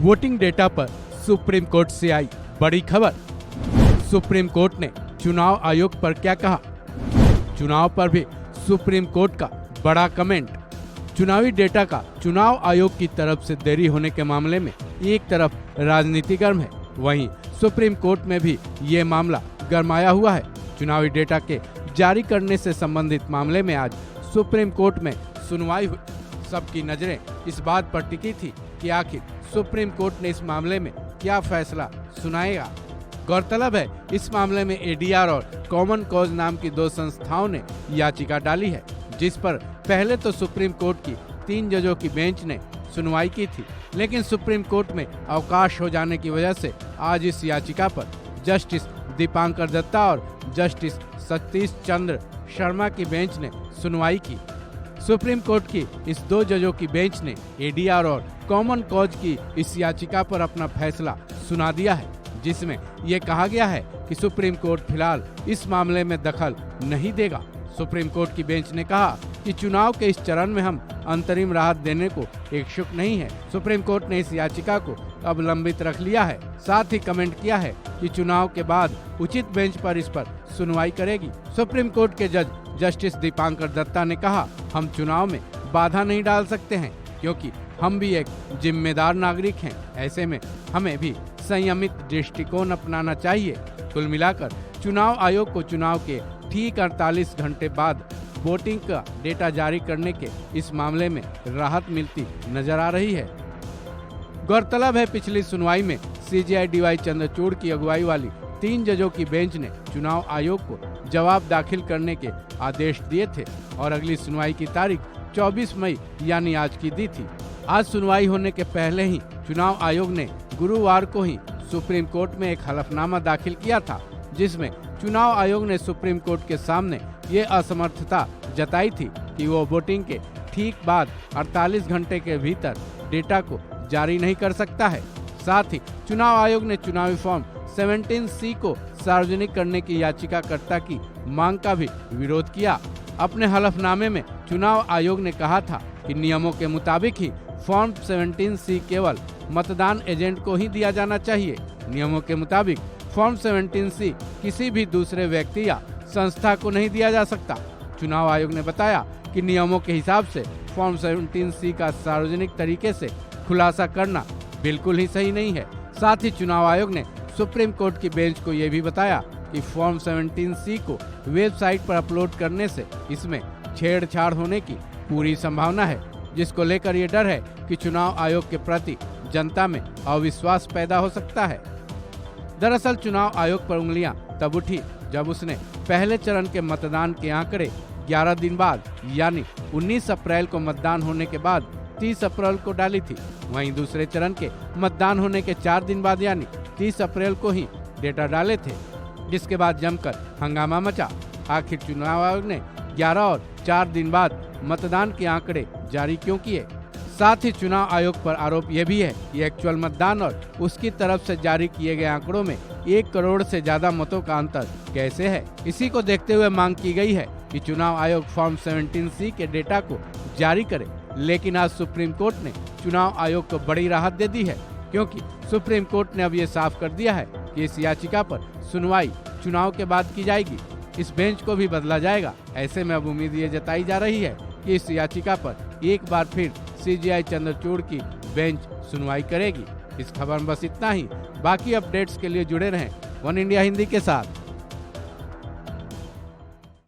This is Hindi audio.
वोटिंग डेटा पर सुप्रीम कोर्ट से आई बड़ी खबर। सुप्रीम कोर्ट ने चुनाव आयोग पर क्या कहा? चुनाव पर भी सुप्रीम कोर्ट का बड़ा कमेंट। चुनावी डेटा का चुनाव आयोग की तरफ से देरी होने के मामले में एक तरफ राजनीति गर्म है, वहीं सुप्रीम कोर्ट में भी ये मामला गरमाया हुआ है। चुनावी डेटा के जारी करने से संबंधित मामले में आज सुप्रीम कोर्ट में सुनवाई हुई। सबकी नजरें इस बात पर टिकी थी कि आखिर सुप्रीम कोर्ट ने इस मामले में क्या फैसला सुनाएगा। गौरतलब है, इस मामले में एडीआर और कॉमन कॉज नाम की दो संस्थाओं ने याचिका डाली है, जिस पर पहले तो सुप्रीम कोर्ट की 3 जजों की बेंच ने सुनवाई की थी, लेकिन सुप्रीम कोर्ट में अवकाश हो जाने की वजह से आज इस याचिका पर जस्टिस दीपांकर दत्ता और जस्टिस सतीश चंद्र शर्मा की बेंच ने सुनवाई की। सुप्रीम कोर्ट की इस 2 जजों की बेंच ने एडीआर और कॉमन कॉज की इस याचिका पर अपना फैसला सुना दिया है, जिसमें ये कहा गया है कि सुप्रीम कोर्ट फिलहाल इस मामले में दखल नहीं देगा। सुप्रीम कोर्ट की बेंच ने कहा कि चुनाव के इस चरण में हम अंतरिम राहत देने को इच्छुक नहीं है। सुप्रीम कोर्ट ने इस याचिका को अब लंबित रख लिया है। साथ ही कमेंट किया है कि चुनाव के बाद उचित बेंच पर इस पर सुनवाई करेगी। सुप्रीम कोर्ट के जज जस्टिस दीपांकर दत्ता ने कहा, हम चुनाव में बाधा नहीं डाल सकते हैं, क्योंकि हम भी एक जिम्मेदार नागरिक हैं। ऐसे में हमें भी संयमित दृष्टिकोण अपनाना चाहिए। कुल मिलाकर चुनाव आयोग को चुनाव के ठीक 48 घंटे बाद वोटिंग का डेटा जारी करने के इस मामले में राहत मिलती नजर आ रही है। गौरतलब है, पिछली सुनवाई में सीजेआई डीवाई चंद्रचूड़ की अगुवाई वाली 3 जजों की बेंच ने चुनाव आयोग को जवाब दाखिल करने के आदेश दिए थे और अगली सुनवाई की तारीख 24 मई यानी आज की दी थी। आज सुनवाई होने के पहले ही चुनाव आयोग ने गुरुवार को ही सुप्रीम कोर्ट में एक हलफनामा दाखिल किया था, जिसमें चुनाव आयोग ने सुप्रीम कोर्ट के सामने ये असमर्थता जताई थी कि वो वोटिंग के ठीक बाद 48 घंटे के भीतर डेटा को जारी नहीं कर सकता है। साथ ही चुनाव आयोग ने चुनावी फॉर्म 17C को सार्वजनिक करने की याचिकाकर्ता की मांग का भी विरोध किया। अपने हलफनामे में चुनाव आयोग ने कहा था कि नियमों के मुताबिक ही फॉर्म 17C केवल मतदान एजेंट को ही दिया जाना चाहिए। नियमों के मुताबिक फॉर्म 17C किसी भी दूसरे व्यक्ति या संस्था को नहीं दिया जा सकता। चुनाव आयोग ने बताया कि नियमों के हिसाब से फॉर्म 17C का सार्वजनिक तरीके से खुलासा करना बिल्कुल ही सही नहीं है। साथ ही चुनाव आयोग ने सुप्रीम कोर्ट की बेंच को यह भी बताया कि फॉर्म 17C को वेबसाइट पर अपलोड करने से इसमें छेड़छाड़ होने की पूरी संभावना है, जिसको लेकर ये डर है कि चुनाव आयोग के प्रति जनता में अविश्वास पैदा हो सकता है। दरअसल चुनाव आयोग पर उंगलियां तब उठी जब उसने पहले चरण के मतदान के आंकड़े 11 दिन बाद यानी 19 अप्रैल को मतदान होने के बाद 30 अप्रैल को डाली थी। वहीं दूसरे चरण के मतदान होने के 4 दिन बाद यानी 30 अप्रैल को ही डेटा डाले थे, जिसके बाद जमकर हंगामा मचा। आखिर चुनाव आयोग ने 11 और 4 दिन बाद मतदान के आंकड़े जारी क्यों किए? साथ ही चुनाव आयोग पर आरोप यह भी है कि एक्चुअल मतदान और उसकी तरफ से जारी किए गए आंकड़ों में 1 करोड़ से ज्यादा मतों का अंतर कैसे है। इसी को देखते हुए मांग की गई है कि चुनाव आयोग फॉर्म 17C के डेटा को जारी करे। लेकिन आज सुप्रीम कोर्ट ने चुनाव आयोग को बड़ी राहत दे दी है, क्योंकि सुप्रीम कोर्ट ने अब ये साफ कर दिया है कि इस याचिका पर सुनवाई चुनाव के बाद की जाएगी। इस बेंच को भी बदला जाएगा। ऐसे में अब उम्मीद ये जताई जा रही है कि इस याचिका पर एक बार फिर सीजेआई चंद्रचूड़ की बेंच सुनवाई करेगी। इस खबर में बस इतना ही। बाकी अपडेट्स के लिए जुड़े रहें वन इंडिया हिंदी के साथ।